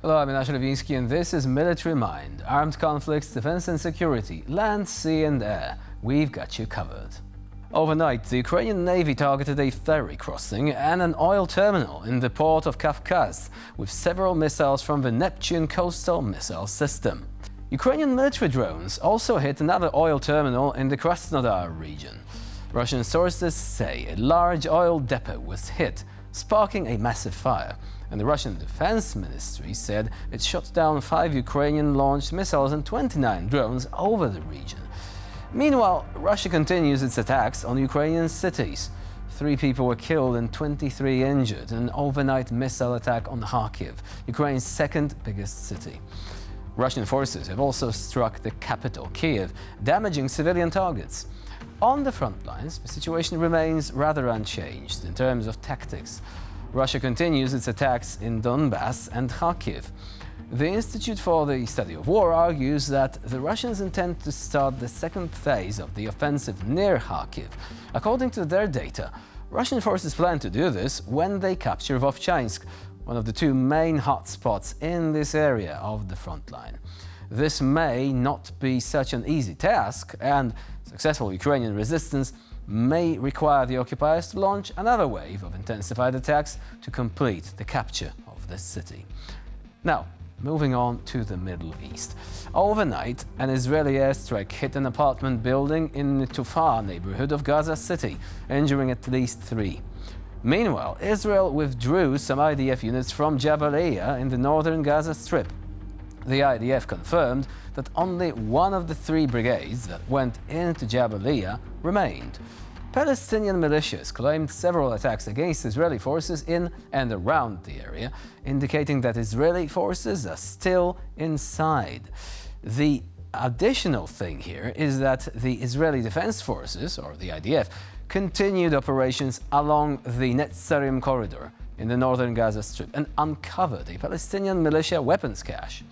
Hello, I'm Nash Levinsky and this is Military Mind. Armed conflicts, defense and security, land, sea and air. We've got you covered. Overnight, the Ukrainian Navy targeted a ferry crossing and an oil terminal in the port of Kavkaz with several missiles from the Neptune coastal missile system. Ukrainian military drones also hit another oil terminal in the Krasnodar region. Russian sources say a large oil depot was hit, sparking a massive fire. And the Russian Defense Ministry said it shot down 5 Ukrainian-launched missiles and 29 drones over the region. Meanwhile, Russia continues its attacks on Ukrainian cities. 3 people were killed and 23 injured in an overnight missile attack on Kharkiv, Ukraine's second biggest city. Russian forces have also struck the capital, Kiev, damaging civilian targets. On the front lines, the situation remains rather unchanged in terms of tactics. Russia continues its attacks in Donbass and Kharkiv. The Institute for the Study of War argues that the Russians intend to start the second phase of the offensive near Kharkiv. According to their data, Russian forces plan to do this when they capture Vovchansk, one of the 2 main hotspots in this area of the front line. This may not be such an easy task, and successful Ukrainian resistance may require the occupiers to launch another wave of intensified attacks to complete the capture of this city. Now, moving on to the Middle East. Overnight, an Israeli airstrike hit an apartment building in the Tufah neighborhood of Gaza City, injuring at least 3. Meanwhile, Israel withdrew some IDF units from Jabalia in the northern Gaza Strip. The IDF confirmed that only one of the 3 brigades that went into Jabalia remained. Palestinian militias claimed several attacks against Israeli forces in and around the area, indicating that Israeli forces are still inside. The additional thing here is that the Israeli Defense Forces, or the IDF, continued operations along the Netzarim corridor in the northern Gaza Strip and uncovered a Palestinian militia weapons cache.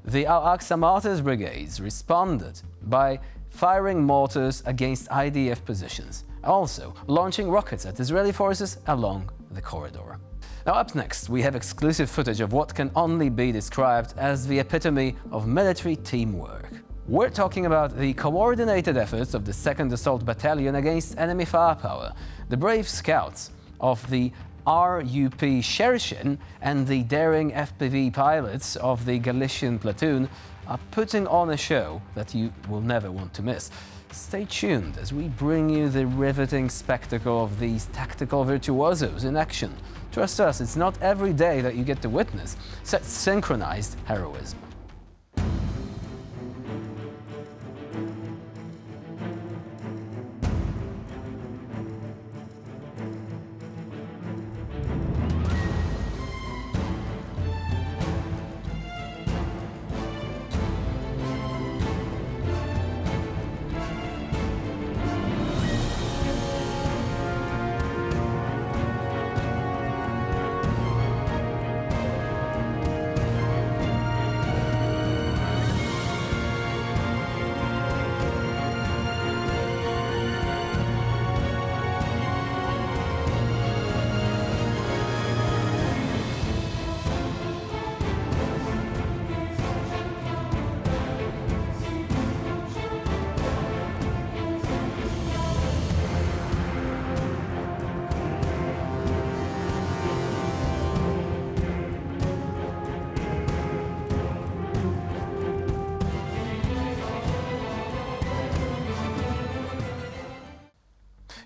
The Al-Aqsa Martyrs brigades responded by firing mortars against IDF positions, also launching rockets at Israeli forces along the corridor. Now up next, we have exclusive footage of what can only be described as the epitome of military teamwork. We're talking about the coordinated efforts of the 2nd Assault Battalion against enemy firepower, the brave scouts of the RUP Shershin and the daring FPV pilots of the Galician platoon are putting on a show that you will never want to miss. Stay tuned as we bring you the riveting spectacle of these tactical virtuosos in action. Trust us, it's not every day that you get to witness such synchronized heroism.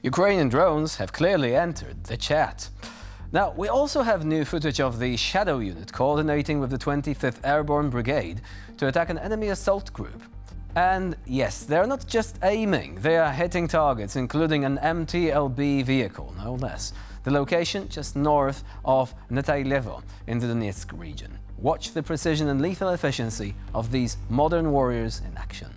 Ukrainian drones have clearly entered the chat. Now, we also have new footage of the Shadow unit coordinating with the 25th Airborne Brigade to attack an enemy assault group. And yes, they're not just aiming, they are hitting targets, including an MTLB vehicle, no less. The location just north of Netaylevo in the Donetsk region. Watch the precision and lethal efficiency of these modern warriors in action.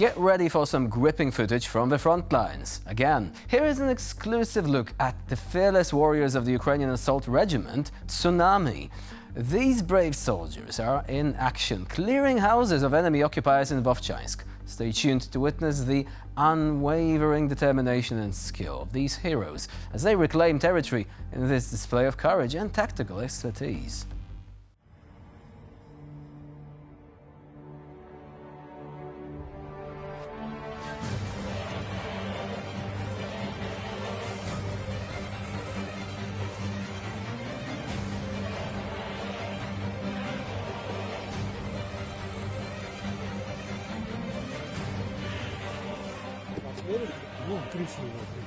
Get ready for some gripping footage from the front lines. Again, here is an exclusive look at the fearless warriors of the Ukrainian assault regiment, Tsunami. These brave soldiers are in action, clearing houses of enemy occupiers in Vovchansk. Stay tuned to witness the unwavering determination and skill of these heroes as they reclaim territory in this display of courage and tactical expertise. Вон крыша его.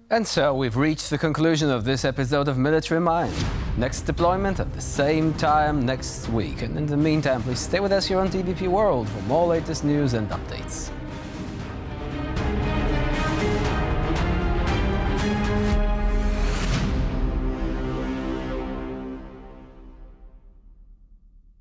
And so we've reached the conclusion of this episode of Military Mind. Next deployment at the same time next week. And in the meantime, please stay with us here on TVP World for more latest news and updates.